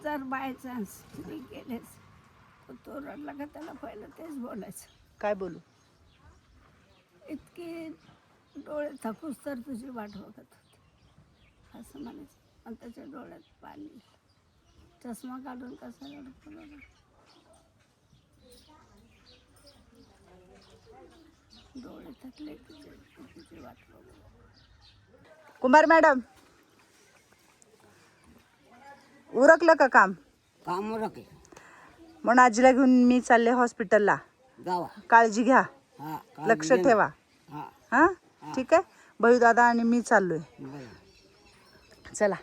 जर by chance मी गेलेच तर तो रडला का त्याला पहिलं तेच बोलायचं, काय बोलू? इतकी डोळे थकूस तर तुझी वाट बघत होती असं म्हणायचं. आणि त्याच्या डोळ्यात पाणी, चष्मा काढून कसा रडतो बघा. डोळे थकले तुझी वाट बघत. कुमार मॅडम, उरकलं का काम? काम रखे म्हणून आजीला घेऊन मी चालले हॉस्पिटलला. जावा. काळजी घ्या, हा लक्ष ठेवा. हा हा ठीक आहे. भैयू दादा आणि मी चाललोय. बरं. चला.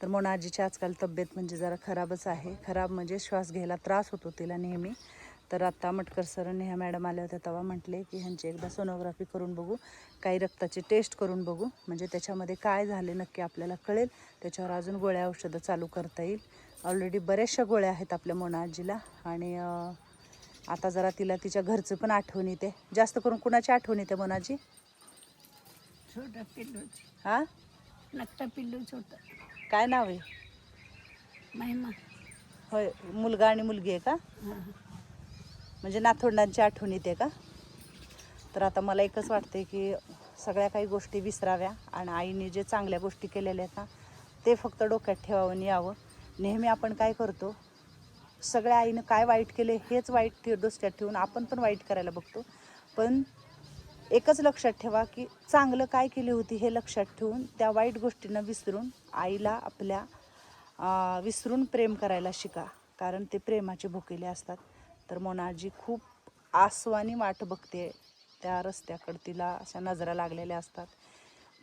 तर मोना आजीची आजकाल तब्येत म्हणजे जरा खराबच आहे. खराब म्हणजे श्वास घ्यायला त्रास होतो तिला नेहमी. तर आत्ता मटकर सर आणि ह्या मॅडम आल्या होत्या तेव्हा म्हटले की ह्यांची एकदा सोनोग्राफी करून बघू, काही रक्ताची टेस्ट करून बघू, म्हणजे त्याच्यामध्ये काय झाले नक्की आपल्याला कळेल. त्याच्यावर अजून गोळ्या औषधं चालू करता येईल. ऑलरेडी बऱ्याचशा गोळ्या आहेत आपल्या मोना आजीला. आणि आता जरा तिला तिच्या घरचं पण आठवण येते. जास्त करून कुणाची आठवण येते मोनाजी? छोटा पिल्लूची. हां, नकटा पिल्लू छोटा. काय नाव आहे? महिमा. होय, मुलगा आणि मुलगी आहे का? हां. म्हणजे नातवंडांची आठवण येते का? तर आता मला एकच वाटते की सगळ्या काही गोष्टी विसराव्या आणि आईने जे चांगल्या गोष्टी केलेल्या आहेत ना ते फक्त डोक्यात ठेवावं आणि यावं. नेहमी आपण काय करतो, सगळ्या आईनं काय वाईट केले हेच वाईट डोक्यात ठेवून आपण पण वाईट करायला बघतो. पण एकच लक्षात ठेवा की चांगलं काय केली होती हे लक्षात ठेवून त्या वाईट गोष्टींना विसरून आईला आपल्या विसरून प्रेम करायला शिका. कारण ते प्रेमाचे भुकेले असतात. तर मोना आजी खूप आसवानी वाट बघते त्या रस्त्याकडे. तिला अशा नजरा लागलेल्या असतात.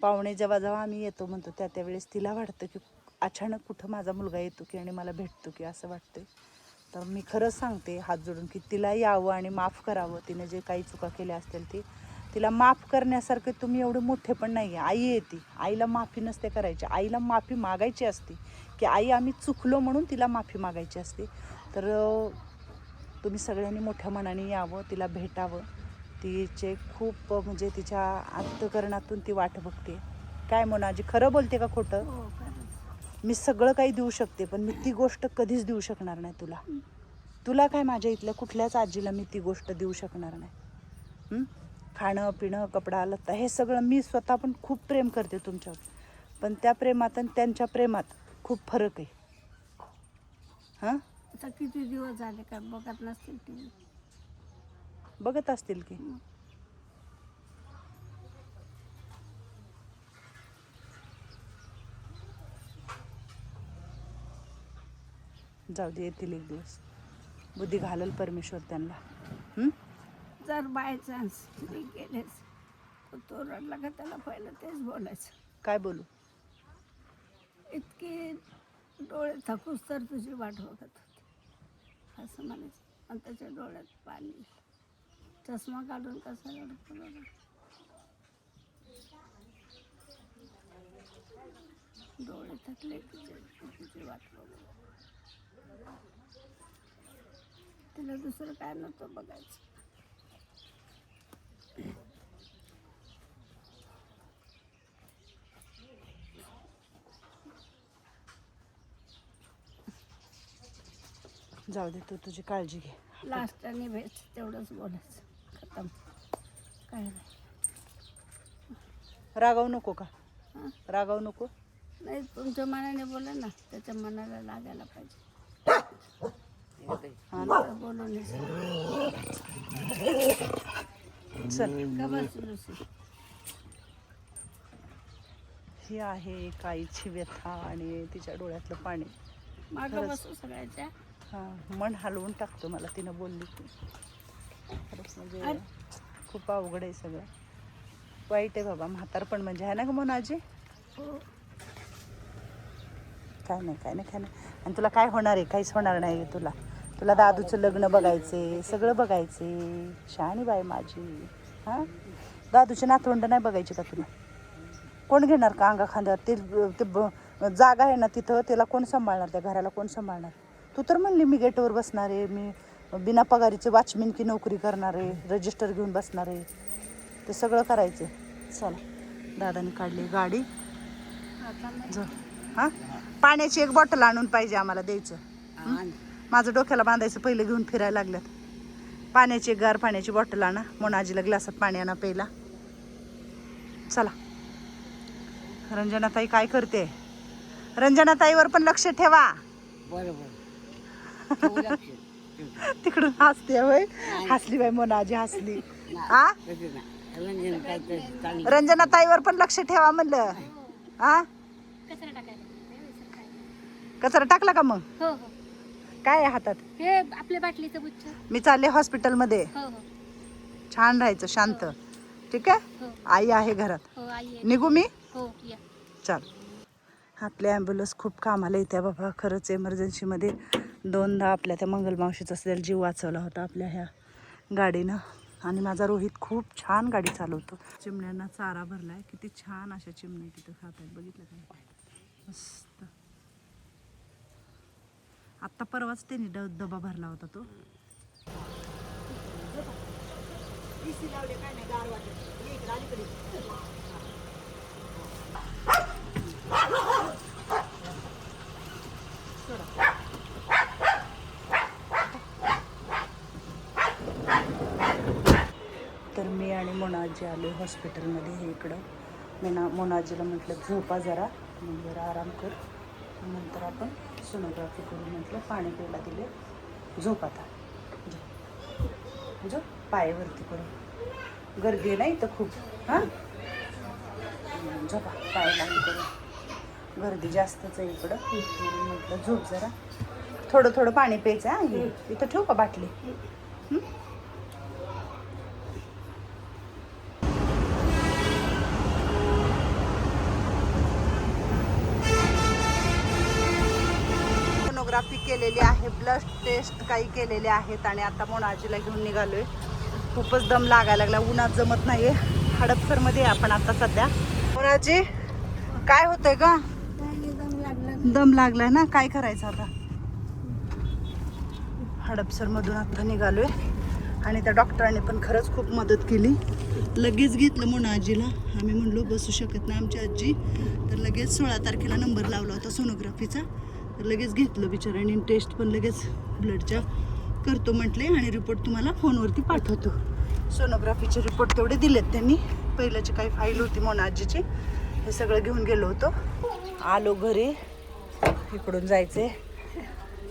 पाहुणे जेव्हा जेव्हा आम्ही येतो म्हणतो त्यावेळेस तिला वाटतं की अचानक कुठं माझा मुलगा येतो की आणि मला भेटतो की असं वाटते. तर मी खरंच सांगते हात जोडून की तिला यावं आणि माफ करावं. तिने जे काही चुका केल्या असतील ती तिला माफ करण्यासारखे तुम्ही एवढे मोठे पण नाही आहे. आई येते, आईला माफी नसते करायची, आईला माफी मागायची असते की आई आम्ही चुकलो म्हणून तिला माफी मागायची असते. तर तुम्ही सगळ्यांनी मोठ्या मनाने यावं, तिला भेटावं. तिचे खूप म्हणजे तिच्या अंतःकरणातून ती वाट बघते. काय मोनाजी, खरं बोलते का खोटं? हो खरंच. मी सगळं काही देऊ शकते पण मी ती गोष्ट कधीच देऊ शकणार नाही तुला. तुला काय, माझ्या इथल्या कुठल्याच आजीला मी ती गोष्ट देऊ शकणार नाही. खाणं पिणं कपडा लत्ता हे सगळं मी स्वतः पण खूप प्रेम करते तुमच्यावर. पण त्या प्रेमात आणि त्यांच्या प्रेमात खूप फरक आहे. हां, आता किती दिवस झाले काय बघत नसतील टी. बघत असतील की. जाऊ दे, येतील एक दिवस. बुद्धी घालल परमेश्वर त्यांना. जर बाय चान्स मी गेलेच तर तो रडला का त्याला पहिलं तेच बोलायचं, काय बोलू? इतकी डोळे थकूस तर तुझी वाट बघत होती असं म्हणायचं. आणि त्याच्या डोळ्यात पाणी, चष्मा काढून कसा रडतो बघा. डोळे थकले तुझी वाट बघत. तिला दुसरं काय नव्हतं बघायचं. जाऊ दे, तू तुझी काळजी घे. लास्ट आणि बेस्ट तेवढंच बोलायचं, खतम. काय नाही. रागावू नको का? हां, रागावू नको. नाही तुमच्या मनाने बोला ना, त्याच्या मनाला लागायला पाहिजे. हा ना? बोलून चल. का बस लुसी. ही आहे एक आईची व्यथा आणि तिच्या डोळ्यातलं पाणी. मागं खरंच. बसू सगळ्याच्या. हां, मन हलवून टाकतो मला तिनं बोलली की. खरंच म्हणजे खूप अवघड आहे सगळं. वाईट आहे बाबा म्हातारपण म्हणजे, आहे ना ग मोनाजी? हो. काय नाही काय नाही काय नाही. आणि तुला काय होणार आहे? काहीच होणार नाही तुला. तुला दादूचं लग्न बघायचे, सगळं बघायचे. शहाणी बाई माझी. हां, दादूची नातवंड नाही बघायची का तुला? कोण घेणार का अंगा खांद्यावर? ते जागा आहे ना तिथं, त्याला कोण सांभाळणार? त्या घराला कोण सांभाळणार? तू तर म्हणली मी गेटवर बसणार आहे, मी बिना पगारीचे वॉचमॅन की नोकरी करणार आहे, रजिस्टर घेऊन बसणार आहे. ते सगळं करायचं. चला, दादाने काढली गाडी. आता नाही. जा. हां पाण्याची एक बॉटल आणून पाहिजे आम्हाला द्यायचं. आणि माझं डोक्याला बांधायचं पहिलं घेऊन फिरायला लागल्यात. पाण्याची एक गार पाण्याची बॉटल आणा. मोनाजीला ग्लासात पाणी आणा प्यायला. चला. रंजनाताई काय करते? रंजनाताईवर पण लक्ष ठेवा. बरोबर ठेवू लक्ष. तिकडून हसते होय. हसली बाई मोनाजी हसली. हा तसं नाही. रंजन काहीतरी चांगलं. रंजनाताईवर पण लक्ष ठेवा म्हणलं. हा कचरा टाकला का मग? हो हो काय आहे हातात? हे आपल्या बाटलीचं गुच्छ. मी चालले हॉस्पिटलमध्ये. हो हो छान राहायचं शांत. ठीक आहे. हो आई आहे घरात. हो आई आहे. निघू मी? हो या. चल. आपली ॲम्ब्युलन्स खूप कामाला येते बाबा. खरंच एमर्जन्सीमध्ये 2दा आपल्या त्या मंगलमावशीचा असलेला जीव वाचवला होता आपल्या ह्या गाडीनं. आणि माझा रोहित खूप छान गाडी चालवतो. चिमण्यांना चारा भरलाय. किती छान अशा चिमण्या तिथं खात आहेत. बघितलं काय? मस्त. आत्ता परवाच त्यांनी डबा भरला होता तो. तर मी आणि मोनाजी आलो हॉस्पिटलमध्ये. हे इकडं मोनाजीला म्हटलं झोपा जरा, मग जरा आराम कर, नंतर आपण सोनोग्राफी करू म्हटलं. पाणी प्यायला दिले. झोप आता. झोप पायावरती करून. गर्दी आहे ना इथं खूप. हां झोपा पाय लावून करून. गर्दी जास्तच आहे इकडं. म्हणून म्हटलं झोप जरा. थोडं थोडं पाणी प्यायचं. हां इथं ठेवू का बाटली? सोनोग्राफी केलेली आहे. ब्लड टेस्ट काही केलेले आहेत. आणि आता मोनाजीला घेऊन निघालोय. खूपच दम लागायला लागला. उन्हात जमत नाहीये. हडपसरमध्ये आपण आता सध्या. मोनाजी काय होतंय का? दम लागलाय ना. काय करायचं आता? हडपसरमधून आता निघालोय. आणि त्या डॉक्टरांनी पण खरंच खूप मदत केली. लगेच घेतलं मोनाजीला. आम्ही म्हणलो बसू शकत नाही आमची आजी. तर लगेच 16 तारखेला नंबर लावला होता सोनोग्राफीचा. तर लगेच घेतलं बिचाऱ्याने. टेस्ट पण लगेच ब्लडच्या करतो म्हटले. आणि रिपोर्ट तुम्हाला फोनवरती पाठवतो. सोनोग्राफीचे रिपोर्ट तेवढे दिलेत त्यांनी. पहिल्याची काही फाईल होती मोनाजीची, हे सगळं घेऊन गेलो होतो. आलो घरी. इकडून जायचे.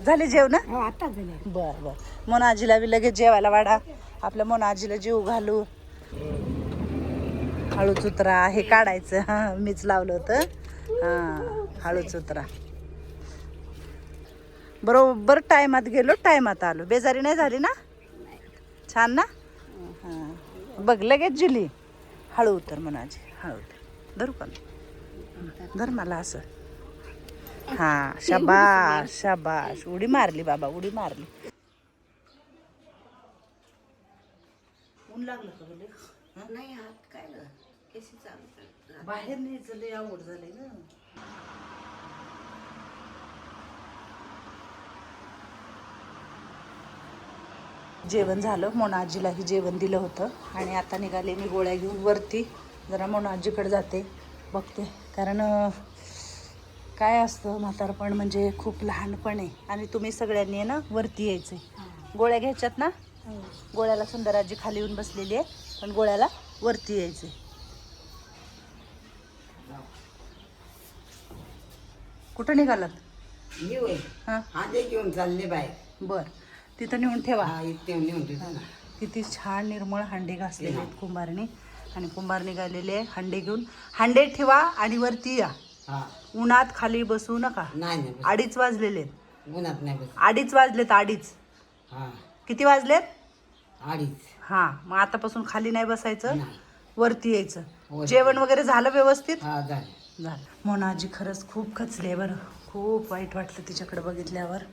झाले जेवण? हो आता झालं. बरं बरं. मोनाजीला बी लगेच जेवायला वाढा. आपल्या मोनाजीला जीव घालू. हळूच उतरा. हे काढायचं. हां मीच लावलं होतं. हां हळूच उतरा. बरोबर टायमात गेलो, टायमात आलो. बेजारी नाही झाली ना? छान ना? हां बघ लगेच जुली. हळू उतर मोनाजी. हळू उतर. धरू का? धर मला असं. हां शाबाश शाबाश. उडी मारली बाबा, उडी मारली. ऊन लागलं का बोले? नाही हात काय गं? केसी चालू. बाहेर न्यायचं लय आवड झाली ना. जेवण झालं. मोनाजीलाही जेवण दिलं होतं. आणि आता निघाले मी गोळ्या घेऊन वरती. जरा मोनाजीकडे जाते, बघते. कारण काय असतं म्हातारपण म्हणजे खूप लहानपण आहे. आणि तुम्ही सगळ्यांनी आहे ना वरती यायचे. गोळ्या घ्यायच्यात ना. गोळ्याला सुंदराजी खाली येऊन बसलेली आहे, पण गोळ्याला वरती यायचे. कुठं निघालात? येऊ हां आधी घेऊन चालले बाय. बरं तिथं नेऊन ठेवा. हा इथे नेऊन देतो ना. किती छान निर्मळ हांडे घासलेले आहेत कुंभारने. आणि कुंभार निघालेले हांडे घेऊन. हांडे ठेवा आणि वरती या. हा उन्हात खाली बसू नका. नाही नाही 2:30 वाजलेले आहेत. उन्हात नाही बस. 2:30 वाजलेत. 2:30. हा किती वाजलेत? 2:30. हां मग आतापासून खाली नाही बसायचं, नाही. वरती यायचं. वरती. जेवण वगैरे झालं व्यवस्थित? हा झालं. झालं. मोनाजी खरंच खूप खचली आहे बरं. खूप वाईट वाटलं तिच्याकडे बघितल्यावर.